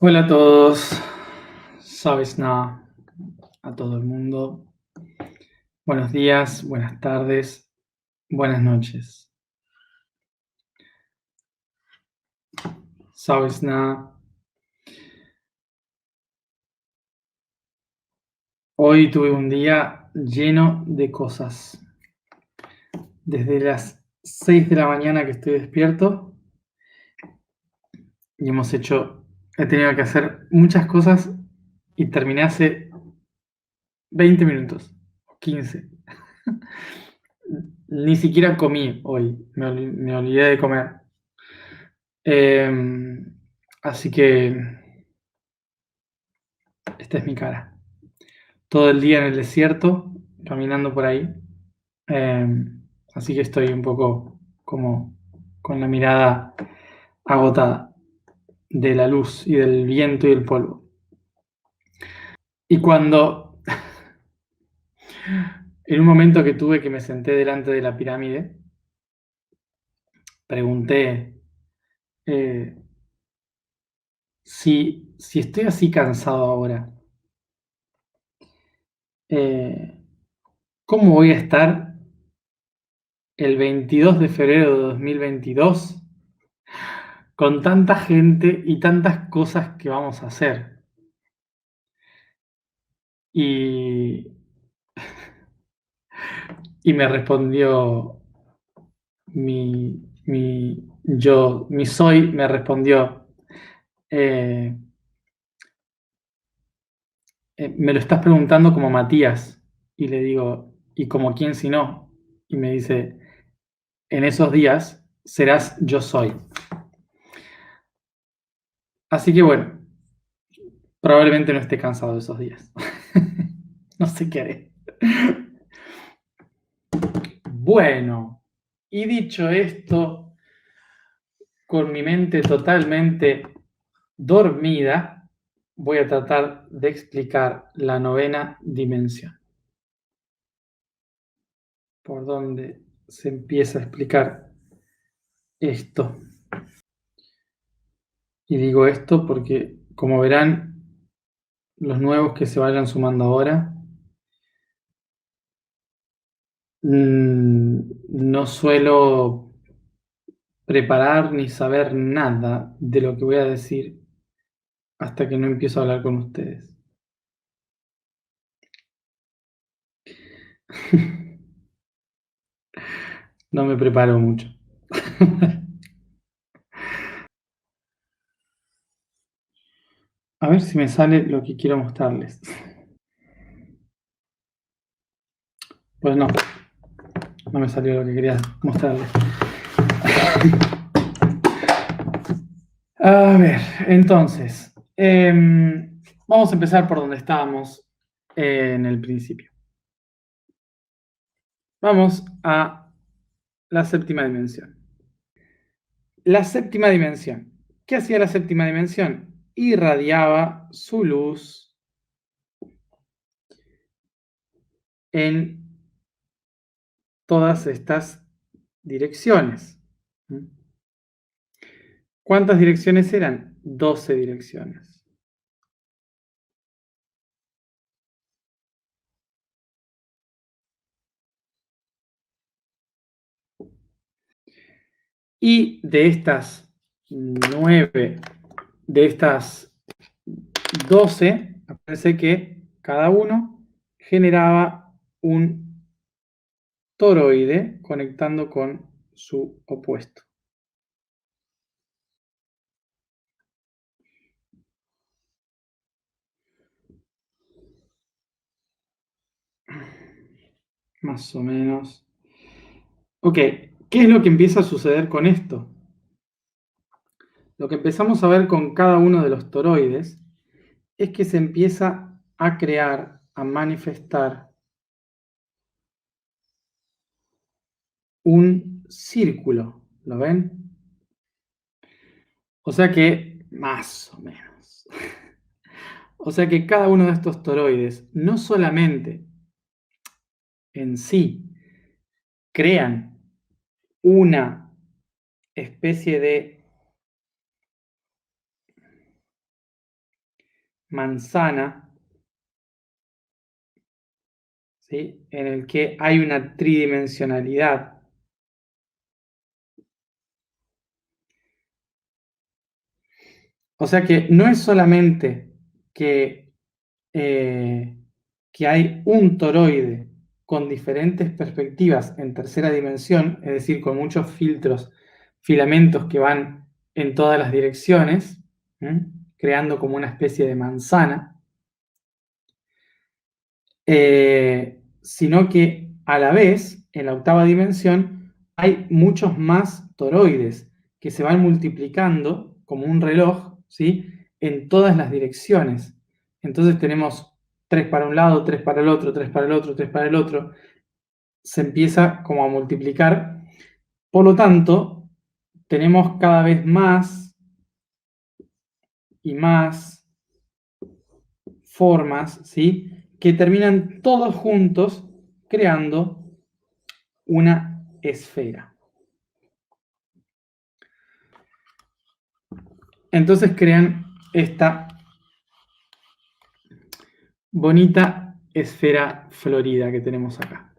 Hola a todos, sabes nada, a todo el mundo. Buenos días, buenas tardes, buenas noches. Sabes nada, hoy tuve un día lleno de cosas. Desde las 6 de la mañana que estoy despierto y he tenido que hacer muchas cosas y terminé hace 20 minutos, 15. Ni siquiera comí hoy, me olvidé de comer. Em, Así que esta es mi cara. Todo el día en el desierto, caminando por ahí. Así que estoy un poco como con la mirada agotada de la luz y del viento y el polvo. Y cuando, en un momento que tuve que me senté delante de la pirámide, pregunté eh, si estoy así cansado ahora, eh, ¿cómo voy a estar el 22 de febrero de 2022 con tanta gente y tantas cosas que vamos a hacer? Y, y me respondió mi soy, me respondió, eh, me lo estás preguntando como Matías. Y le digo, ¿y como quién si no? Y me dice, en esos días serás yo soy. Así que bueno, probablemente no esté cansado de esos días. No sé qué haré. Bueno, y dicho esto, con mi mente totalmente dormida, voy a tratar de explicar la novena dimensión. ¿Por dónde se empieza a explicar esto? Y digo esto porque, como verán, los nuevos que se vayan sumando ahora, no suelo preparar ni saber nada de lo que voy a decir hasta que no empiezo a hablar con ustedes. No me preparo mucho. A ver si me sale lo que quiero mostrarles. Pues no, no me salió lo que quería mostrarles. A ver, entonces, vamos a empezar por donde estábamos en el principio. Vamos a la séptima dimensión. La séptima dimensión. ¿Qué hacía la séptima dimensión? Irradiaba su luz en todas estas direcciones. ¿Cuántas direcciones eran? 12 direcciones. Y de estas 9, de estas 12, parece que cada uno generaba un toroide conectando con su opuesto. Más o menos. Ok, ¿qué es lo que empieza a suceder con esto? Lo que empezamos a ver con cada uno de los toroides es que se empieza a crear, a manifestar un círculo. ¿Lo ven? O sea que, más o menos. O sea que cada uno de estos toroides no solamente en sí crean una especie de manzana, ¿sí? En el que hay una tridimensionalidad. O sea que no es solamente que, que hay un toroide con diferentes perspectivas en tercera dimensión, es decir, con muchos filtros, filamentos que van en todas las direcciones, ¿m? Creando como una especie de manzana, sino que a la vez, en la octava dimensión, hay muchos más toroides que se van multiplicando como un reloj, ¿sí? En todas las direcciones. Entonces tenemos tres para un lado, tres para el otro, tres para el otro, tres para el otro. Se empieza como a multiplicar. Por lo tanto, tenemos cada vez más y más formas, ¿sí? Que terminan todos juntos creando una esfera. Entonces crean esta bonita esfera florida que tenemos acá.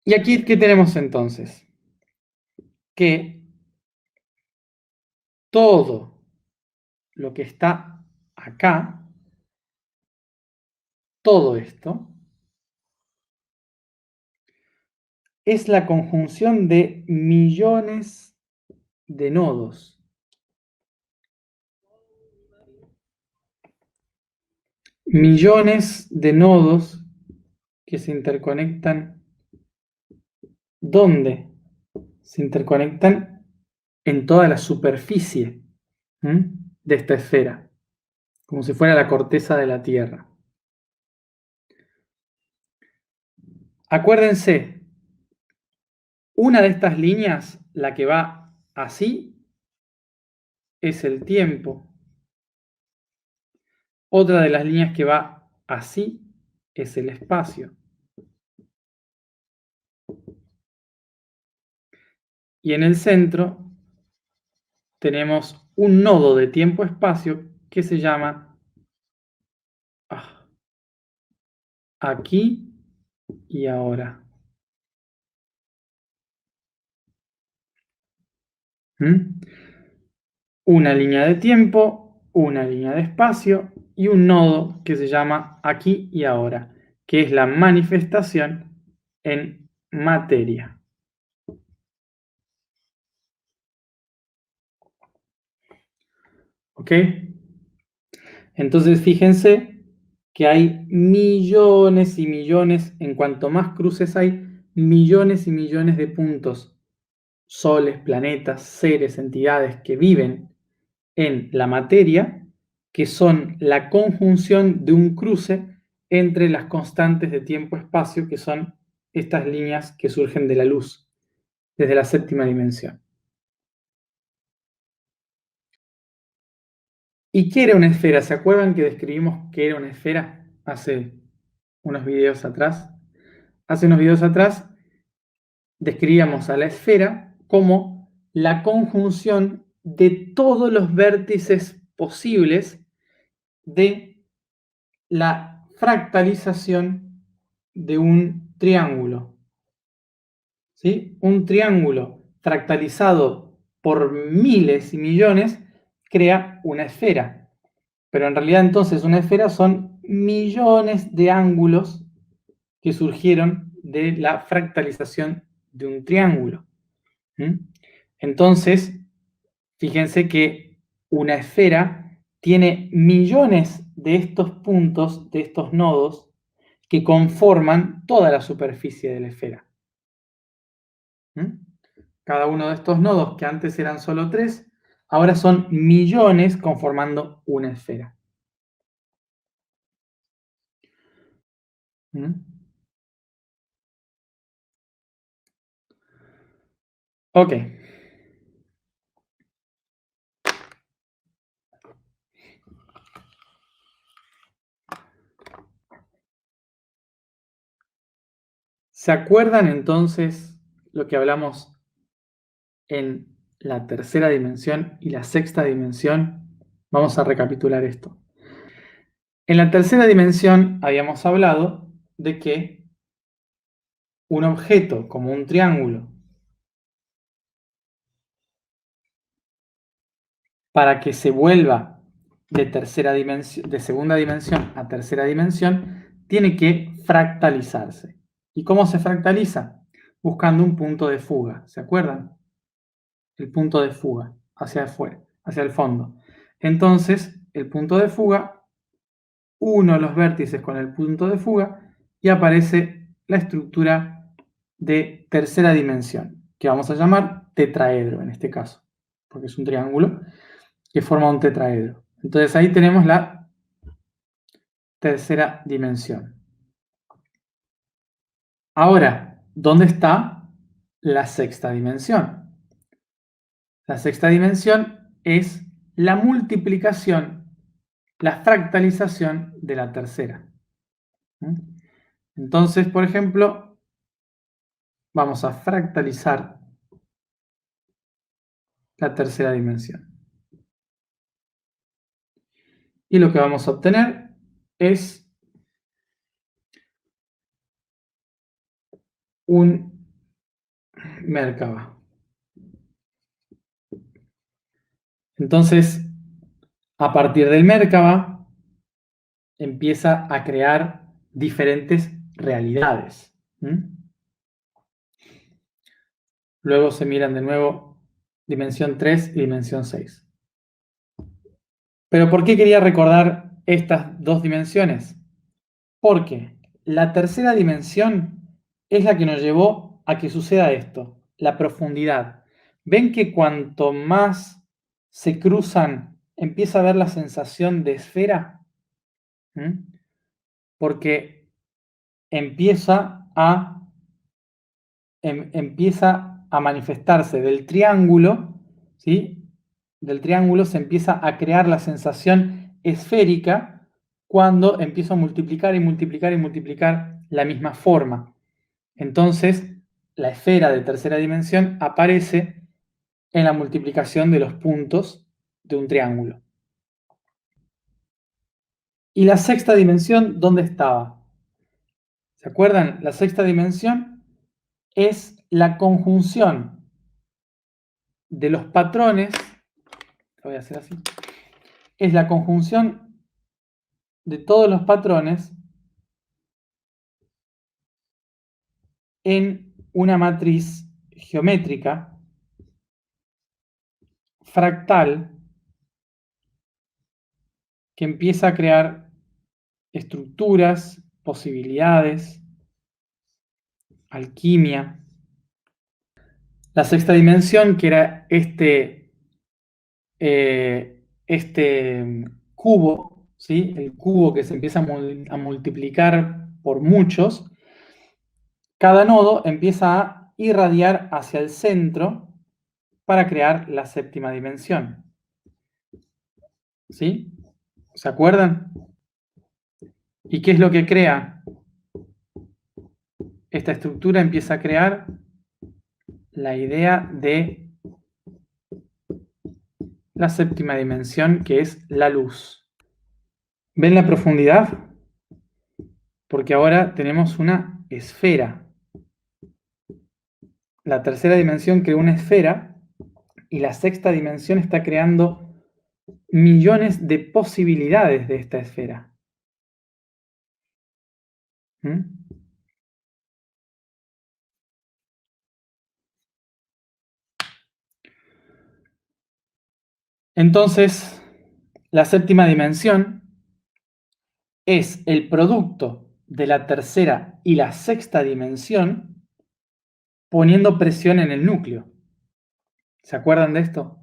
¿Y aquí qué tenemos entonces? Que todo lo que está acá, todo esto, es la conjunción de millones de nodos. Millones de nodos que se interconectan. ¿Dónde? Se interconectan en toda la superficie de esta esfera, como si fuera la corteza de la Tierra. Acuérdense, una de estas líneas, la que va así, es el tiempo. Otra de las líneas que va así es el espacio. Y en el centro tenemos un nodo de tiempo-espacio que se llama aquí y ahora. Una línea de tiempo, una línea de espacio y un nodo que se llama aquí y ahora, que es la manifestación en materia. ¿Ok? Entonces fíjense que hay millones y millones, en cuanto más cruces hay, millones y millones de puntos, soles, planetas, seres, entidades que viven en la materia, que son la conjunción de un cruce entre las constantes de tiempo-espacio, que son estas líneas que surgen de la luz desde la séptima dimensión. ¿Y qué era una esfera? ¿Se acuerdan que describimos qué era una esfera hace unos videos atrás? Hace unos videos atrás describíamos a la esfera como la conjunción de todos los vértices posibles de la fractalización de un triángulo. ¿Sí? Un triángulo fractalizado por miles y millones crea una esfera. Pero en realidad entonces una esfera son millones de ángulos que surgieron de la fractalización de un triángulo. Entonces, fíjense que una esfera tiene millones de estos puntos, de estos nodos, que conforman toda la superficie de la esfera. Cada uno de estos nodos, que antes eran solo 3, ahora son millones conformando una esfera. Ok. ¿Se acuerdan entonces lo que hablamos en la tercera dimensión y la sexta dimensión, vamos a recapitular esto. En la tercera dimensión habíamos hablado de que un objeto como un triángulo, para que se vuelva de segunda dimensión a tercera dimensión, tiene que fractalizarse. ¿Y cómo se fractaliza? Buscando un punto de fuga, ¿se acuerdan? El punto de fuga hacia afuera, hacia el fondo. Entonces, el punto de fuga, uno los vértices con el punto de fuga y aparece la estructura de tercera dimensión, que vamos a llamar tetraedro en este caso, porque es un triángulo que forma un tetraedro. Entonces ahí tenemos la tercera dimensión. Ahora, ¿dónde está la sexta dimensión? La sexta dimensión es la multiplicación, la fractalización de la tercera. Entonces, por ejemplo, vamos a fractalizar la tercera dimensión. Y lo que vamos a obtener es un Merkaba. Entonces, a partir del Merkaba, empieza a crear diferentes realidades. Luego se miran de nuevo dimensión 3 y dimensión 6. ¿Pero por qué quería recordar estas dos dimensiones? Porque la tercera dimensión es la que nos llevó a que suceda esto, la profundidad. ¿Ven que cuanto más se cruzan, empieza a haber la sensación de esfera? Porque empieza a manifestarse del triángulo, ¿sí? Del triángulo se empieza a crear la sensación esférica cuando empiezo a multiplicar y multiplicar y multiplicar la misma forma. Entonces, la esfera de tercera dimensión aparece en la multiplicación de los puntos de un triángulo. ¿Y la sexta dimensión dónde estaba? ¿Se acuerdan? La sexta dimensión es la conjunción de los patrones, lo voy a hacer así, es la conjunción de todos los patrones en una matriz geométrica fractal que empieza a crear estructuras, posibilidades, alquimia. La sexta dimensión, que era este cubo, ¿sí? El cubo que se empieza a multiplicar por muchos, cada nodo empieza a irradiar hacia el centro para crear la séptima dimensión. ¿Sí? ¿Se acuerdan? ¿Y qué es lo que crea? Esta estructura empieza a crear la idea de la séptima dimensión, que es la luz. ¿Ven la profundidad? Porque ahora tenemos una esfera. La tercera dimensión creó una esfera y la sexta dimensión está creando millones de posibilidades de esta esfera. Entonces, la séptima dimensión es el producto de la tercera y la sexta dimensión poniendo presión en el núcleo. ¿Se acuerdan de esto?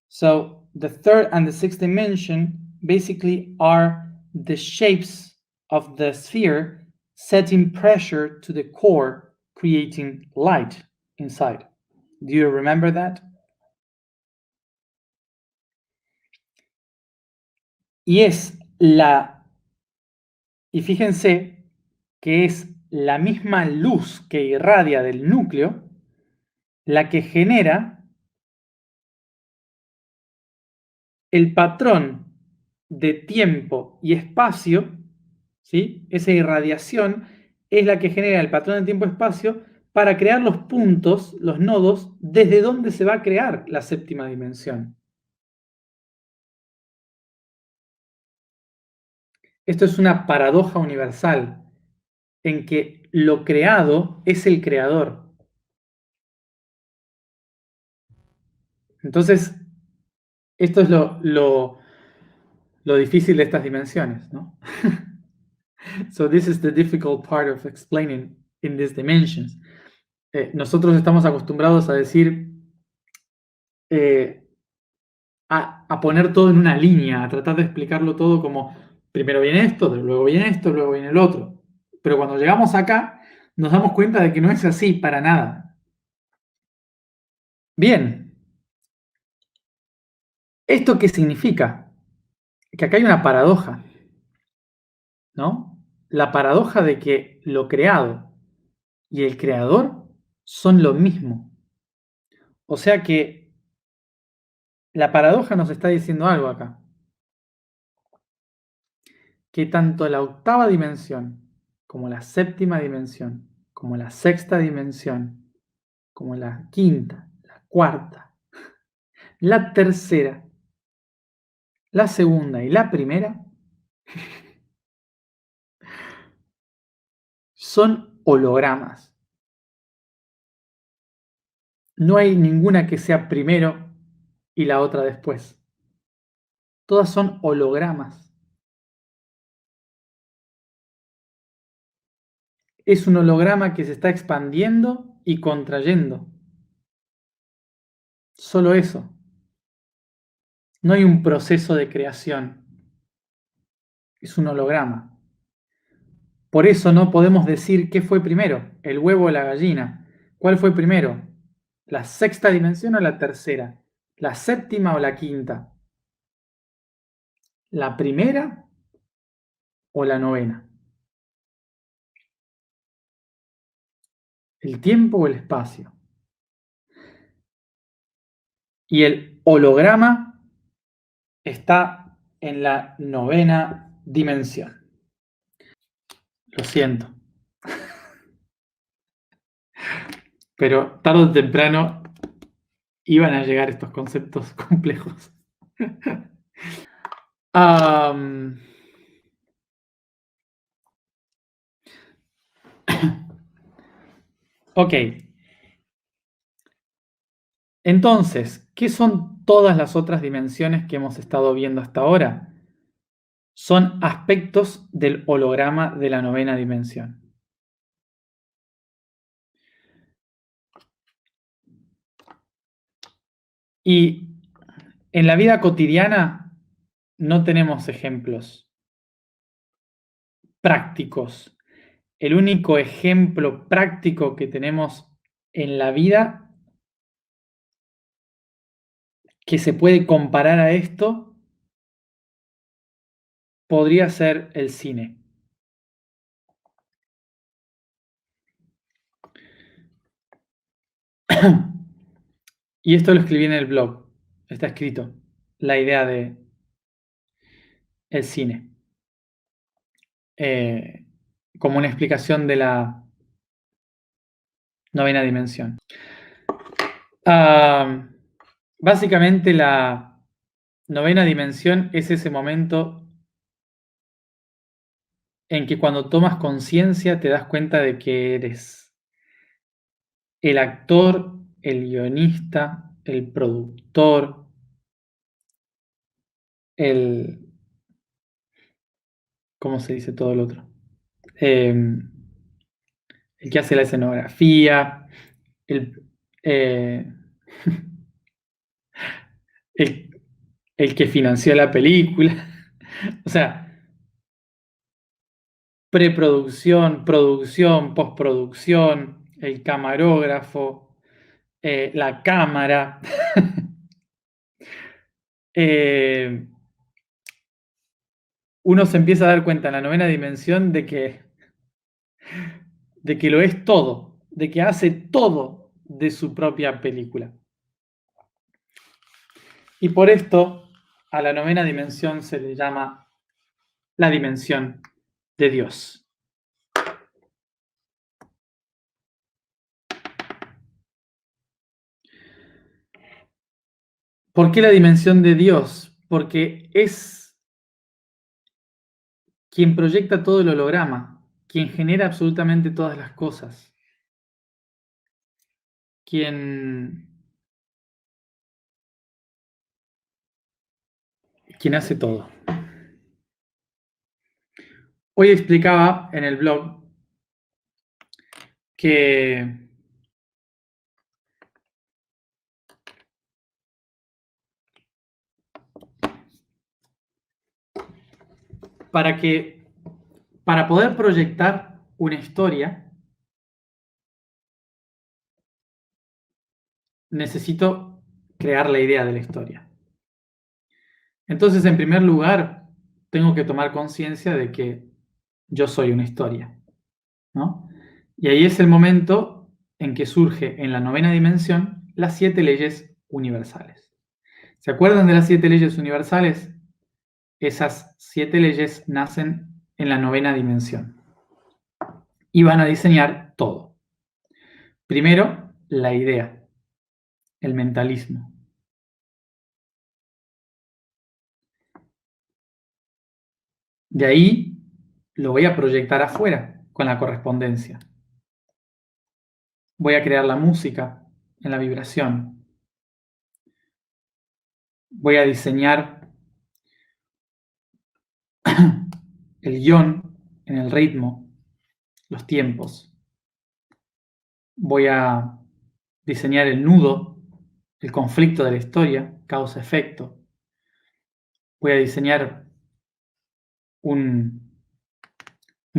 So, the third and the sixth dimension basically are the shapes of the sphere setting pressure to the core, creating light inside. Do you remember that? Y fíjense que es la misma luz que irradia del núcleo la que genera el patrón de tiempo y espacio, ¿sí? Esa irradiación es la que genera el patrón de tiempo-espacio para crear los puntos, los nodos, desde donde se va a crear la séptima dimensión. Esto es una paradoja universal, en que lo creado es el creador. Entonces, esto es lo difícil de estas dimensiones, ¿no? So this is the difficult part of explaining in these dimensions. Nosotros estamos acostumbrados a decir, a poner todo en una línea, a tratar de explicarlo todo como primero viene esto, luego viene esto, luego viene el otro. Pero cuando llegamos acá, nos damos cuenta de que no es así para nada. Bien, ¿esto qué significa? Que acá hay una paradoja, ¿no? La paradoja de que lo creado y el creador son lo mismo. O sea que la paradoja nos está diciendo algo acá. Que tanto la octava dimensión, como la séptima dimensión, como la sexta dimensión, como la quinta, la cuarta, la tercera, la segunda y la primera, son hologramas. No hay ninguna que sea primero y la otra después. Todas son hologramas. Es un holograma que se está expandiendo y contrayendo. Solo eso. No hay un proceso de creación. Es un holograma. Por eso no podemos decir qué fue primero, el huevo o la gallina. ¿Cuál fue primero? ¿La sexta dimensión o la tercera? ¿La séptima o la quinta? ¿La primera o la novena? ¿El tiempo o el espacio? Y el holograma está en la novena dimensión. Lo siento. Pero tarde o temprano iban a llegar estos conceptos complejos. Ok. Entonces, ¿qué son todas las otras dimensiones que hemos estado viendo hasta ahora? Son aspectos del holograma de la novena dimensión. Y en la vida cotidiana no tenemos ejemplos prácticos. El único ejemplo práctico que tenemos en la vida que se puede comparar a esto podría ser el cine. Y esto lo escribí en el blog. Está escrito. La idea de el cine. Como una explicación de la novena dimensión. Básicamente la novena dimensión es ese momento en que cuando tomas conciencia te das cuenta de que eres el actor, el guionista, el productor, ¿cómo se dice todo el otro? El que hace la escenografía, el, eh, el que financió la película. O sea, preproducción, producción, postproducción, el camarógrafo, la cámara. Uno se empieza a dar cuenta en la novena dimensión de que lo es todo, de que hace todo de su propia película. Y por esto A la novena dimensión se le llama la dimensión de Dios. ¿Por qué la dimensión de Dios? Porque es quien proyecta todo el holograma, quien genera absolutamente todas las cosas, quien hace todo. Hoy explicaba en el blog que para poder proyectar una historia, necesito crear la idea de la historia. Entonces, en primer lugar, tengo que tomar conciencia de que yo soy una historia, ¿no? Y ahí es el momento en que surge en la novena dimensión las 7 leyes universales. ¿Se acuerdan de las 7 leyes universales? Esas 7 leyes nacen en la novena dimensión y van a diseñar todo. Primero, la idea, el mentalismo. De ahí lo voy a proyectar afuera con la correspondencia. Voy a crear la música en la vibración. Voy a diseñar el guión en el ritmo, los tiempos. Voy a diseñar el nudo, el conflicto de la historia, causa-efecto. Voy a diseñar un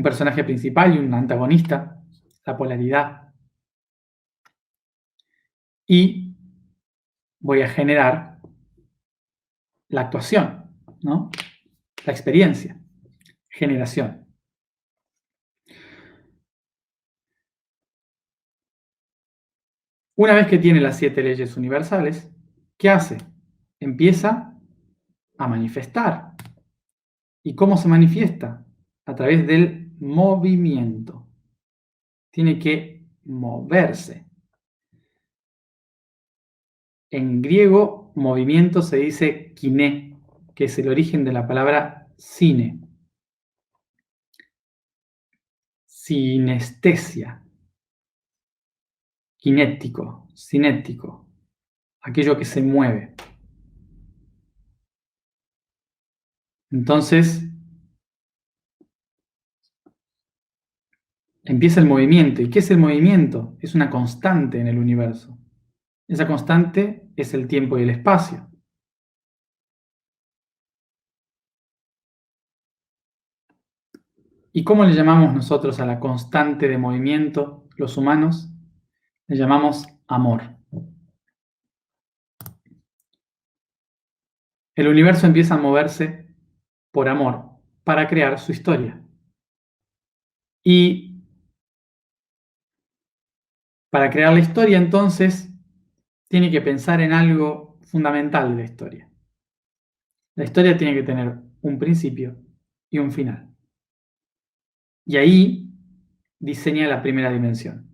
personaje principal y un antagonista, la polaridad. Y voy a generar la actuación, ¿no? La experiencia, generación. Una vez que tiene las 7 leyes universales, ¿qué hace? Empieza a manifestar. ¿Y cómo se manifiesta? A través del movimiento. Tiene que moverse. En griego, movimiento se dice kiné, que es el origen de la palabra cine. Sinestesia. Kinético, cinético. Aquello que se mueve. Entonces, empieza el movimiento. ¿Y qué es el movimiento? Es una constante en el universo. Esa constante es el tiempo y el espacio. ¿Y cómo le llamamos nosotros a la constante de movimiento, los humanos? Le llamamos amor. El universo empieza a moverse por amor para crear su historia. Y para crear la historia, entonces, tiene que pensar en algo fundamental de la historia. La historia tiene que tener un principio y un final. Y ahí diseña la primera dimensión.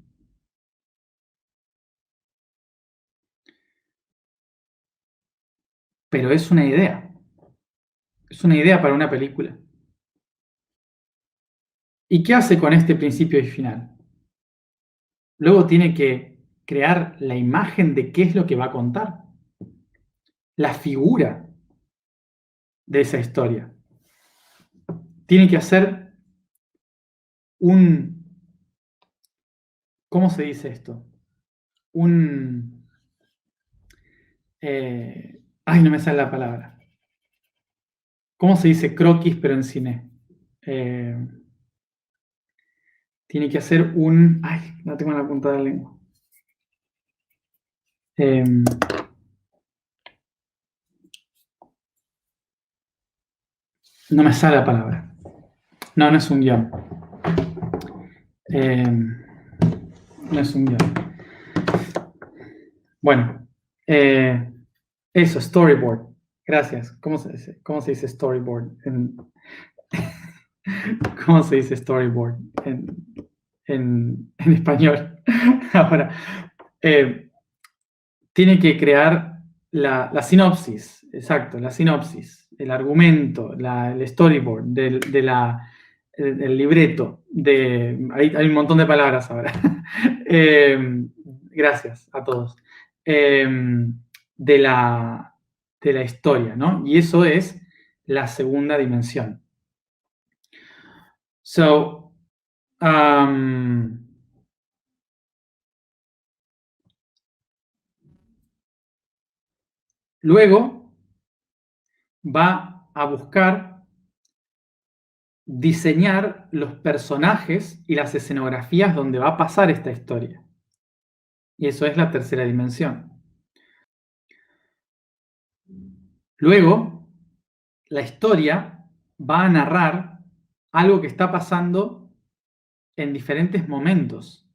Pero es una idea. Es una idea para una película. ¿Y qué hace con este principio y final? Luego tiene que crear la imagen de qué es lo que va a contar. La figura de esa historia. Tiene que hacer ¿cómo se dice esto? No me sale la palabra. ¿Cómo se dice croquis pero en cine? Tiene que hacer no tengo la punta de la lengua. No me sale la palabra. No es un guión. No es un guión. Bueno, eso, storyboard. Gracias. ¿Cómo se dice storyboard? ¿Cómo se dice storyboard en español? Ahora, tiene que crear la sinopsis, exacto, la sinopsis, el argumento, el storyboard del libreto. Hay un montón de palabras ahora. Gracias a todos. De la historia, ¿no? Y eso es la segunda dimensión. So, luego va a buscar diseñar los personajes y las escenografías donde va a pasar esta historia. Y eso es la tercera dimensión. Luego, la historia va a narrar algo que está pasando en diferentes momentos.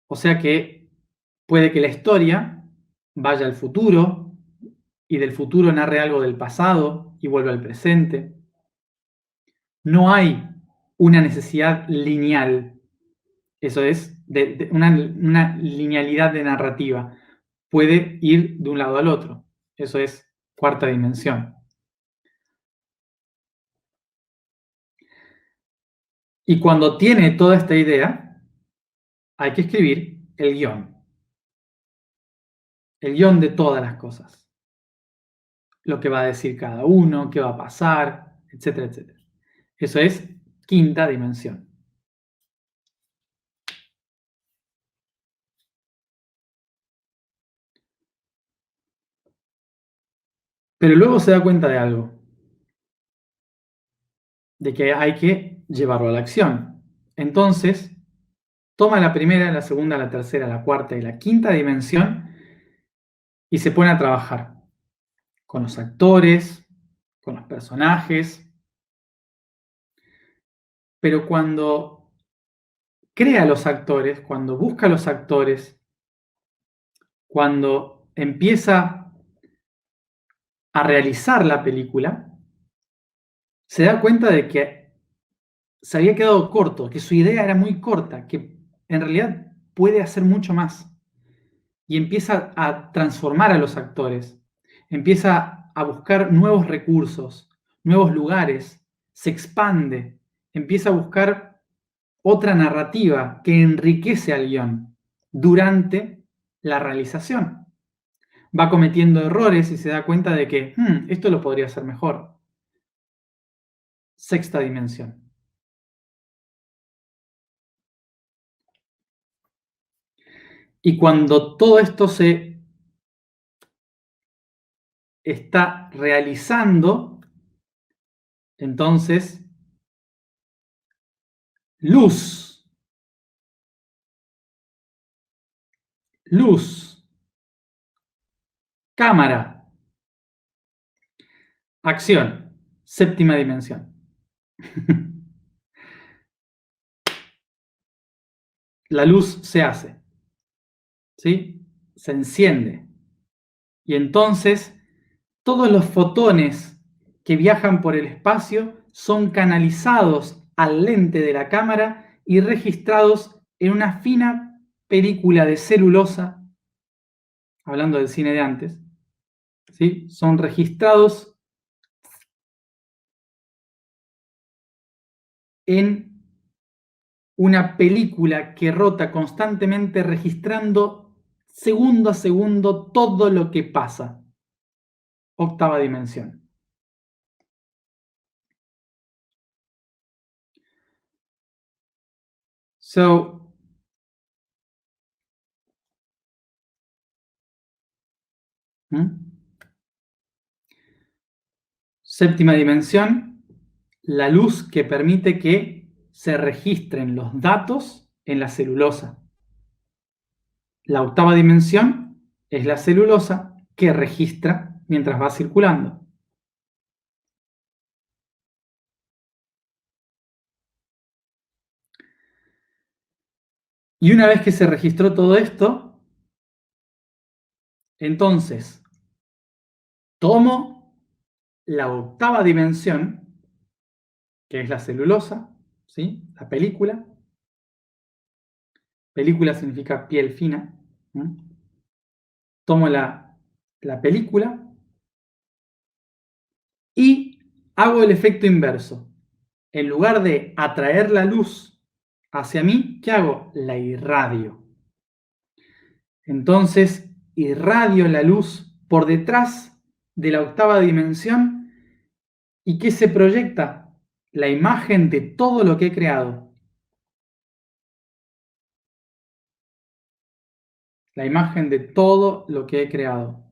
O sea que puede que la historia vaya al futuro y del futuro narre algo del pasado y vuelva al presente. No hay una necesidad lineal. Eso es, de una linealidad de narrativa. Puede ir de un lado al otro. Eso es cuarta dimensión. Y cuando tiene toda esta idea, hay que escribir el guión. El guión de todas las cosas. Lo que va a decir cada uno, qué va a pasar, etcétera, etcétera. Eso es quinta dimensión. Pero luego se da cuenta de algo. De que hay que llevarlo a la acción. Entonces, toma la primera, la segunda, la tercera, la cuarta y la quinta dimensión y se pone a trabajar con los actores, con los personajes. Pero cuando crea los actores, cuando busca los actores, cuando empieza a realizar la película, se da cuenta de que se había quedado corto, que su idea era muy corta, que en realidad puede hacer mucho más. Y empieza a transformar a los actores, empieza a buscar nuevos recursos, nuevos lugares, se expande, empieza a buscar otra narrativa que enriquece al guión durante la realización. Va cometiendo errores y se da cuenta de que esto lo podría hacer mejor. Sexta dimensión. Y cuando todo esto se está realizando, entonces, luz, luz, cámara, acción, séptima dimensión. La luz se hace, ¿sí? Se enciende. Y entonces todos los fotones que viajan por el espacio son canalizados al lente de la cámara y registrados en una fina película de celulosa, hablando del cine de antes, ¿sí? Son registrados en una película que rota constantemente registrando segundo a segundo todo lo que pasa. Octava dimensión. So, séptima dimensión, la luz que permite que se registren los datos en la celulosa. La octava dimensión es la celulosa que registra mientras va circulando. Y una vez que se registró todo esto, entonces tomo la octava dimensión, que es la celulosa, ¿sí? La película. Película significa piel fina. ¿Mm? Tomo la película y hago el efecto inverso. En lugar de atraer la luz hacia mí, ¿qué hago? La irradio. Entonces, irradio la luz por detrás de la octava dimensión. ¿Y qué se proyecta? La imagen de todo lo que he creado. La imagen de todo lo que he creado.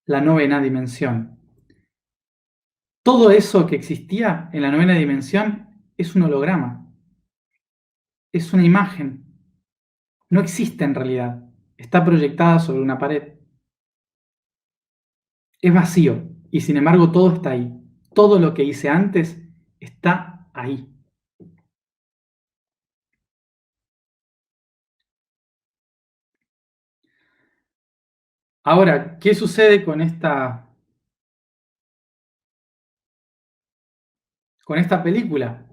La novena dimensión. Todo eso que existía en la novena dimensión es un holograma. Es una imagen. No existe en realidad. Está proyectada sobre una pared. Es vacío y sin embargo todo está ahí. Todo lo que hice antes está ahí. Ahora, ¿qué sucede con esta película?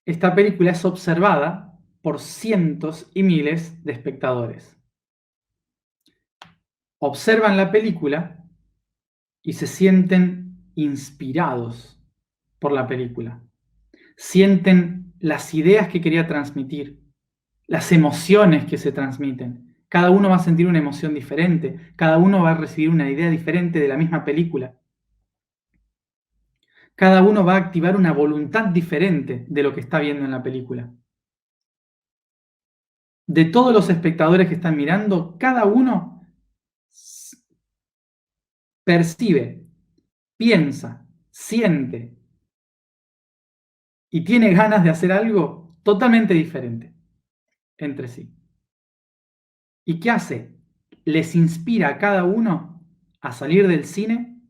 Esta película es observada por cientos y miles de espectadores. Observan la película y se sienten inspirados por la película. Sienten las ideas que quería transmitir, las emociones que se transmiten. Cada uno va a sentir una emoción diferente, cada uno va a recibir una idea diferente de la misma película. Cada uno va a activar una voluntad diferente de lo que está viendo en la película. De todos los espectadores que están mirando, cada uno percibe, piensa, siente y tiene ganas de hacer algo totalmente diferente entre sí. ¿Y qué hace? Les inspira a cada uno a salir del cine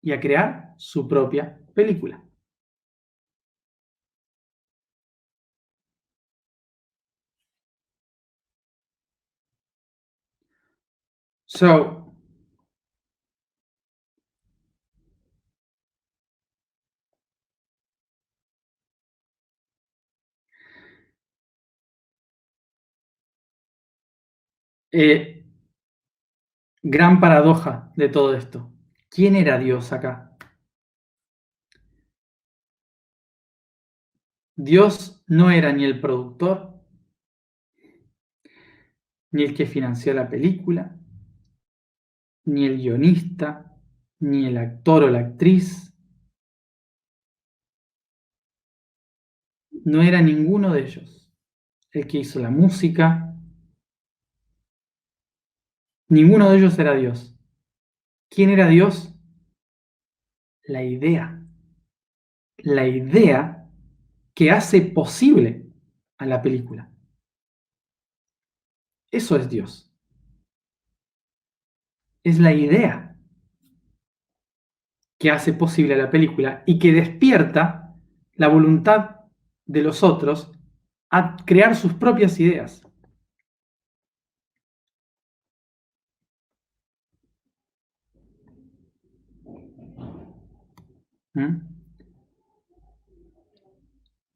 y a crear su propia película. So, eh, gran paradoja de todo esto. ¿Quién era Dios acá? Dios no era ni el productor, ni el que financió la película, ni el guionista, ni el actor o la actriz. No era ninguno de ellos. El que hizo la música, ninguno de ellos era Dios. ¿Quién era Dios? La idea. La idea que hace posible a la película. Eso es Dios. Es la idea que hace posible a la película y que despierta la voluntad de los otros a crear sus propias ideas. ¿Mm?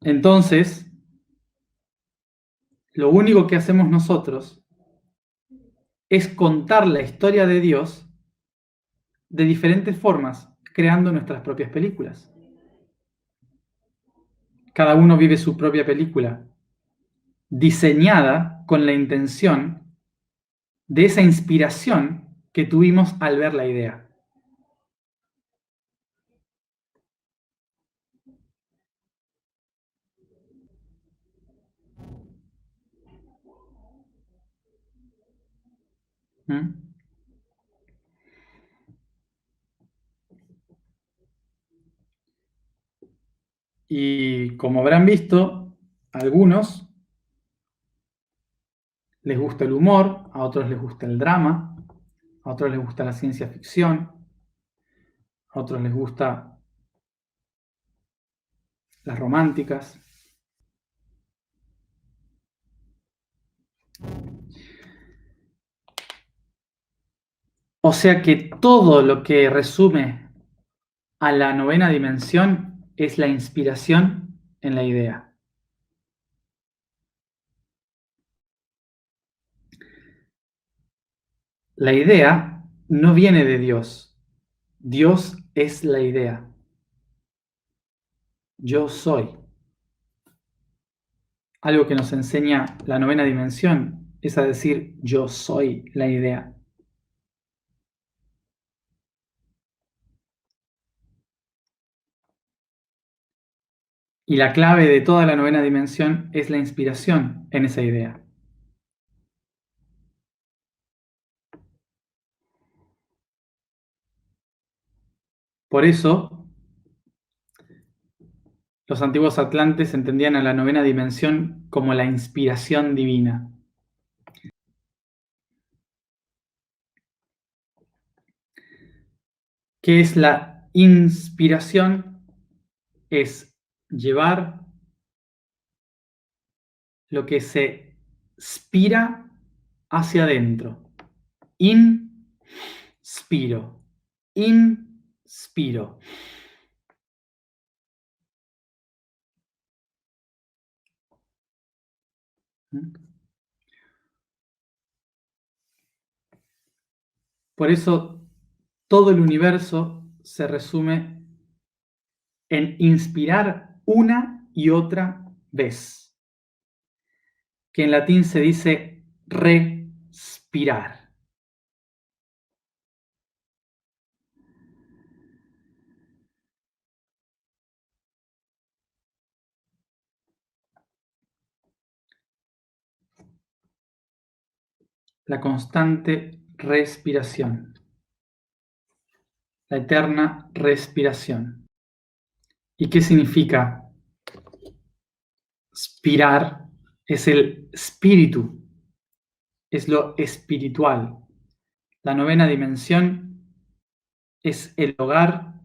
Entonces, lo único que hacemos nosotros es contar la historia de Dios de diferentes formas, creando nuestras propias películas. Cada uno vive su propia película, diseñada con la intención de esa inspiración que tuvimos al ver la idea. ¿Mm? Y como habrán visto, a algunos les gusta el humor, a otros les gusta el drama, a otros les gusta la ciencia ficción, a otros les gusta las románticas. O sea que todo lo que resume a la novena dimensión es la inspiración en la idea. La idea no viene de Dios. Dios es la idea. Yo soy. Algo que nos enseña la novena dimensión es a decir, yo soy la idea. Y la clave de toda la novena dimensión es la inspiración en esa idea. Por eso, los antiguos atlantes entendían a la novena dimensión como la inspiración divina. ¿Qué es la inspiración? Es llevar lo que se inspira hacia adentro. Inspiro. Inspiro. Por eso todo el universo se resume en inspirar una y otra vez, que en latín se dice respirar. La constante respiración, la eterna respiración. ¿Y qué significa? Spirar es el espíritu, es lo espiritual. La novena dimensión es el hogar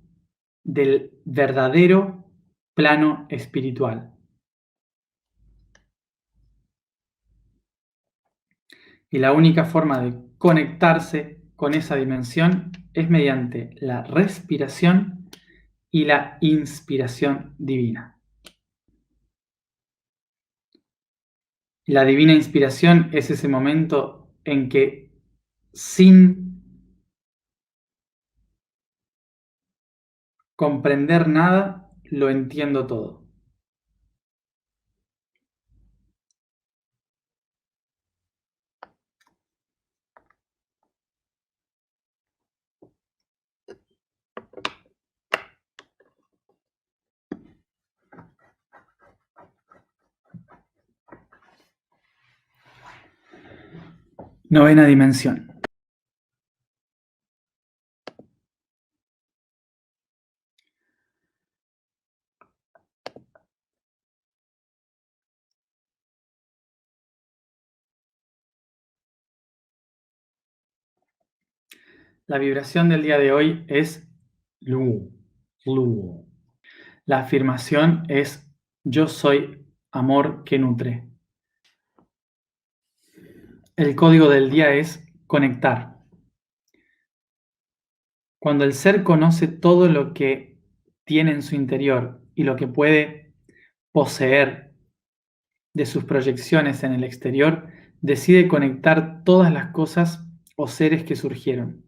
del verdadero plano espiritual. Y la única forma de conectarse con esa dimensión es mediante la respiración y la inspiración divina. La divina inspiración es ese momento en que sin comprender nada, lo entiendo todo. Novena dimensión. La vibración del día de hoy es Lu. Lu. La afirmación es yo soy amor que nutre. El código del día es conectar. Cuando el ser conoce todo lo que tiene en su interior y lo que puede poseer de sus proyecciones en el exterior, decide conectar todas las cosas o seres que surgieron.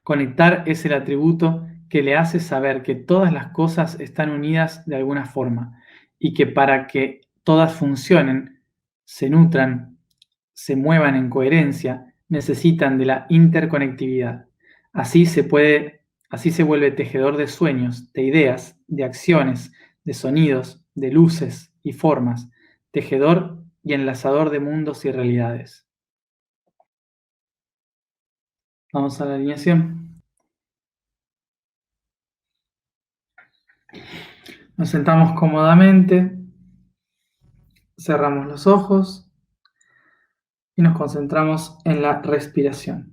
Conectar es el atributo que le hace saber que todas las cosas están unidas de alguna forma y que para que todas funcionen, se nutran, se muevan en coherencia, necesitan de la interconectividad. Así se vuelve tejedor de sueños, de ideas, de acciones, de sonidos, de luces y formas, tejedor y enlazador de mundos y realidades. Vamos a la alineación. Nos sentamos cómodamente, cerramos los ojos y nos concentramos en la respiración.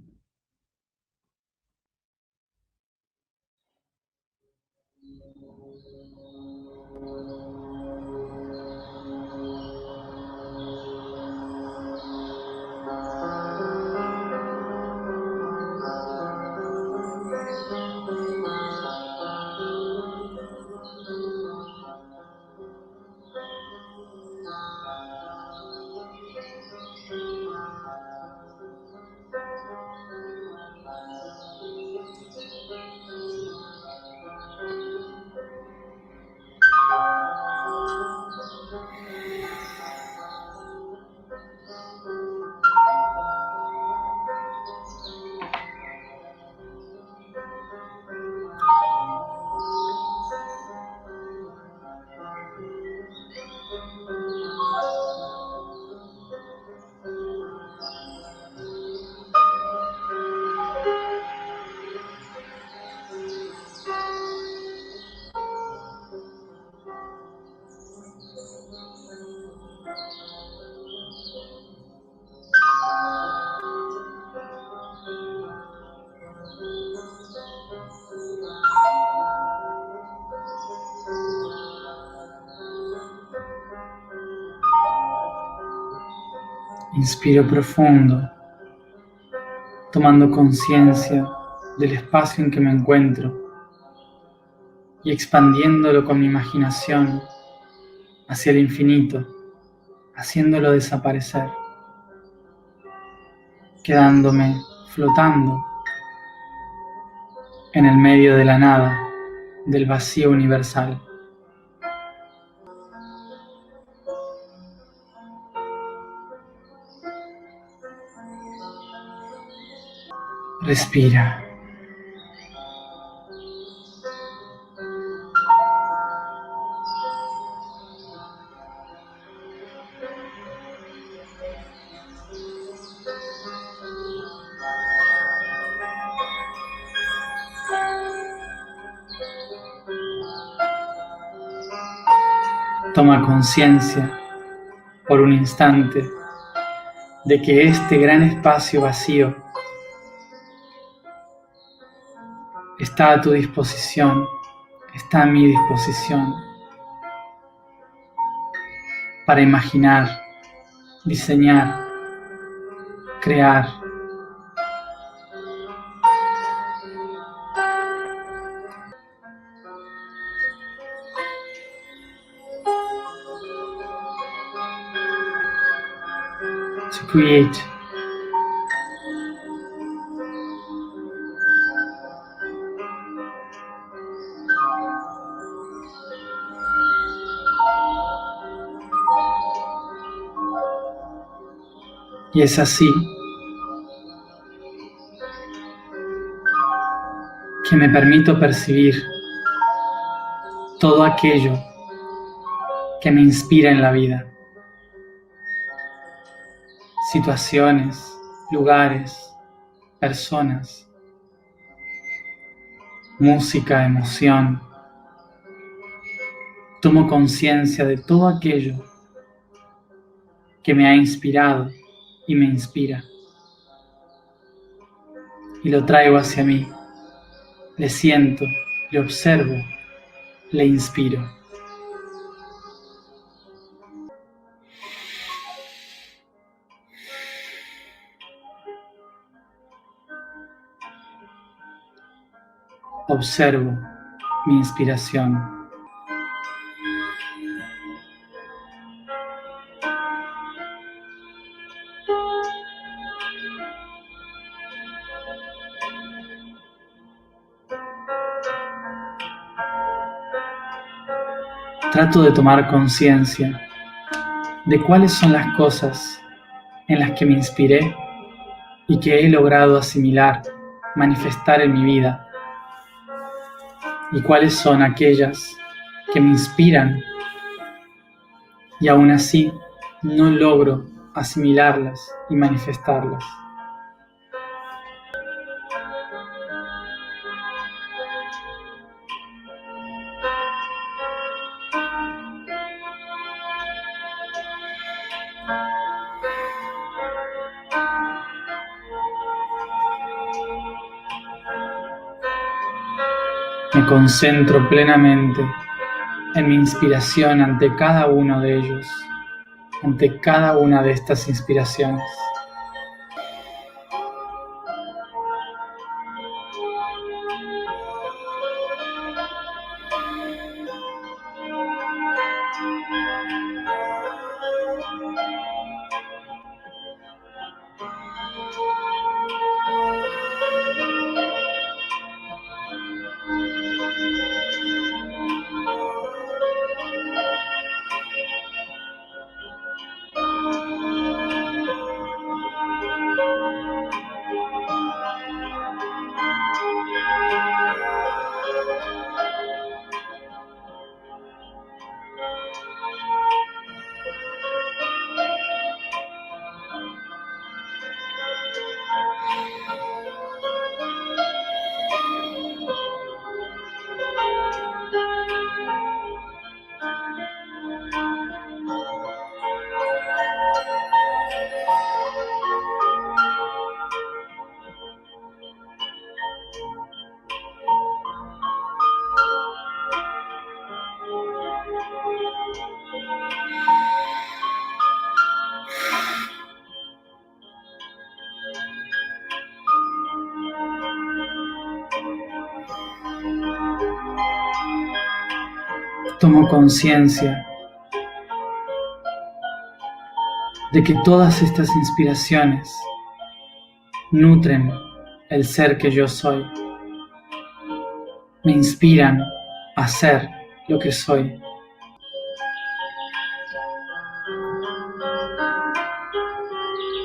Inspiro profundo, tomando conciencia del espacio en que me encuentro y expandiéndolo con mi imaginación hacia el infinito, haciéndolo desaparecer, quedándome flotando en el medio de la nada, del vacío universal. Respira. Toma conciencia por un instante de que este gran espacio vacío está a tu disposición, está a mi disposición para imaginar, diseñar, crear. To create. Y es así que me permito percibir todo aquello que me inspira en la vida. Situaciones, lugares, personas, música, emoción. Tomo conciencia de todo aquello que me ha inspirado y me inspira. Y lo traigo hacia mí. Le siento, le observo, le inspiro. Observo mi inspiración. Trato de tomar conciencia de cuáles son las cosas en las que me inspiré y que he logrado asimilar, manifestar en mi vida, y cuáles son aquellas que me inspiran y aún así no logro asimilarlas y manifestarlas. Me concentro plenamente en mi inspiración ante cada uno de ellos, ante cada una de estas inspiraciones. Tomo conciencia de que todas estas inspiraciones nutren el ser que yo soy, me inspiran a ser lo que soy.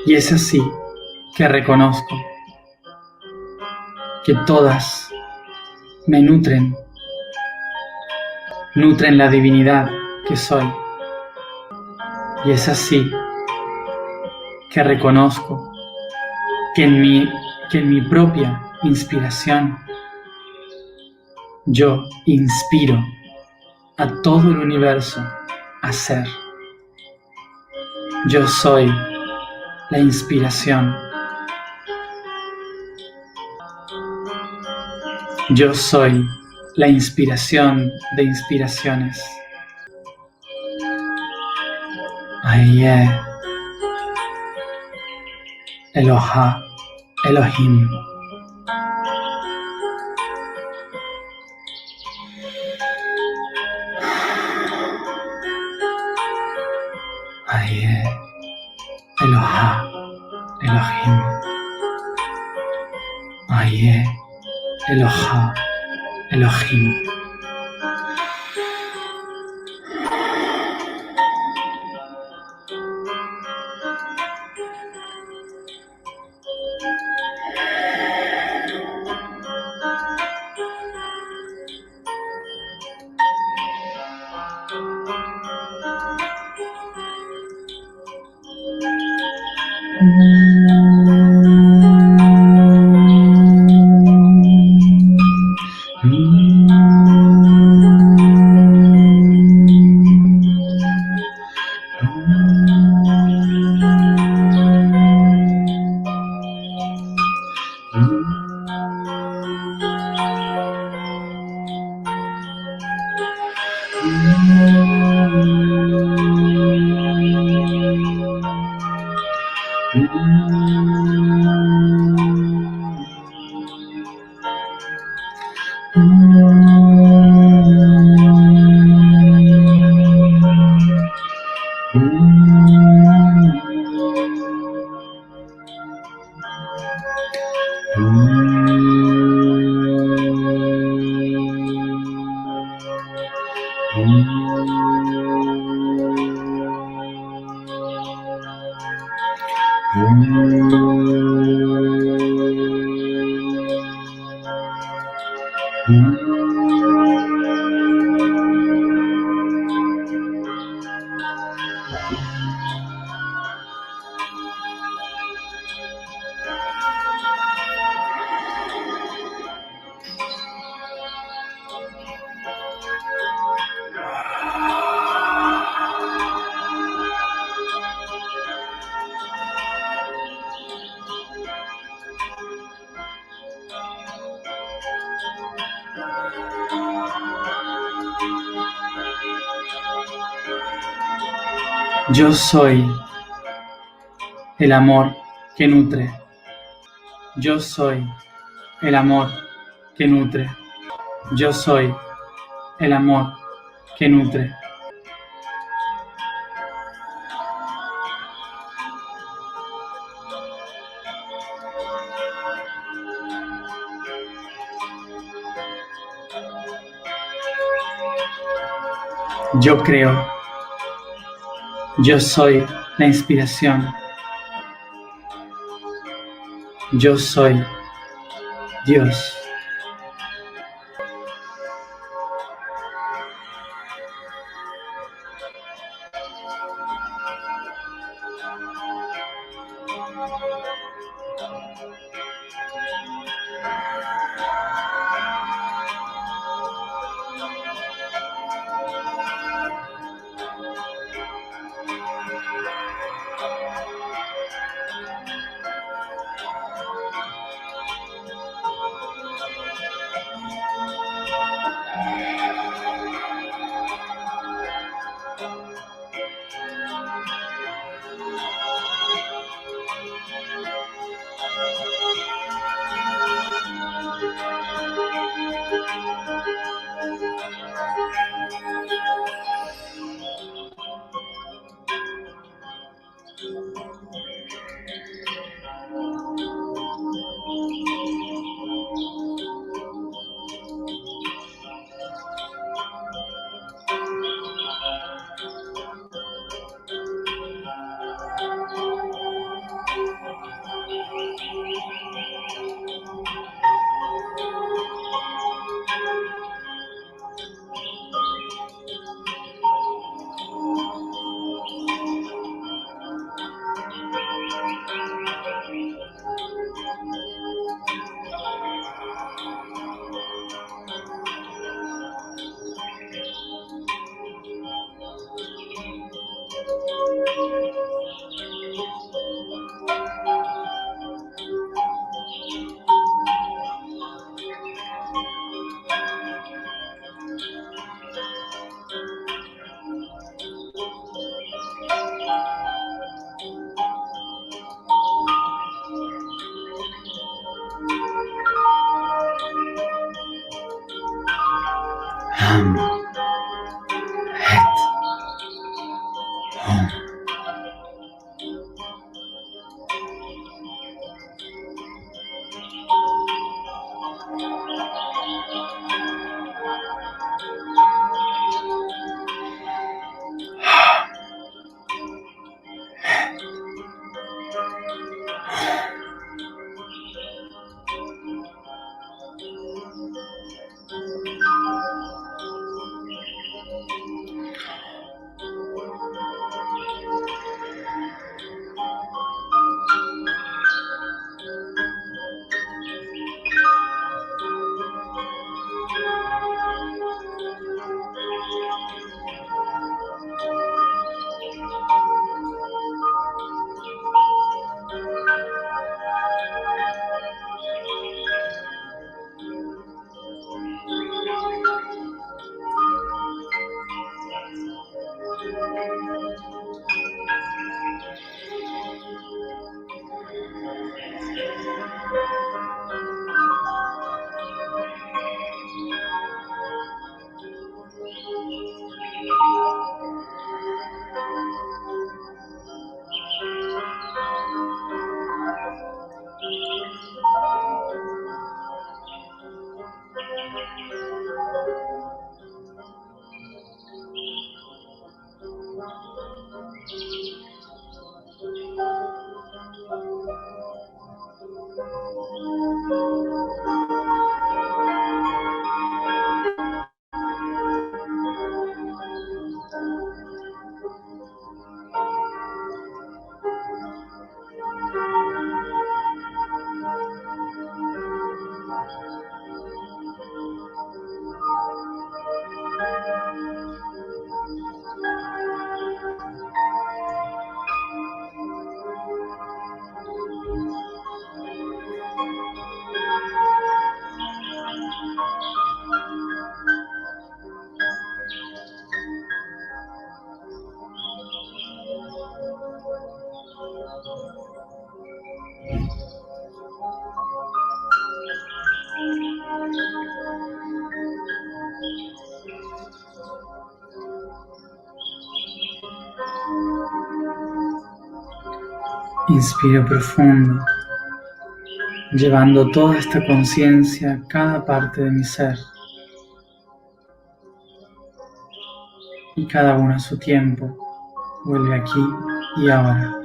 Y es así que reconozco que todas me nutren la divinidad que soy. Y es así que reconozco que en mi propia inspiración yo inspiro a todo el universo a ser. Yo soy la inspiración. Yo soy la inspiración de inspiraciones. Aye, Eloha, Elohim. Aye, Eloha, Elohim. Aye, Eloha, Elohim. Yo soy el amor que nutre. Yo soy el amor que nutre. Yo soy el amor que nutre. Yo creo. Yo soy la inspiración. Yo soy Dios. Inspiro profundo, llevando toda esta conciencia a cada parte de mi ser y cada uno a su tiempo vuelve aquí y ahora.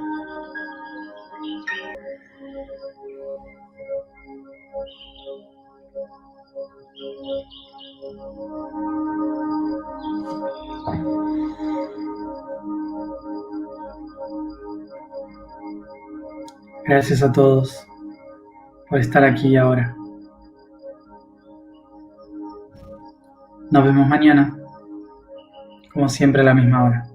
Gracias a todos por estar aquí y ahora. Nos vemos mañana, como siempre a la misma hora.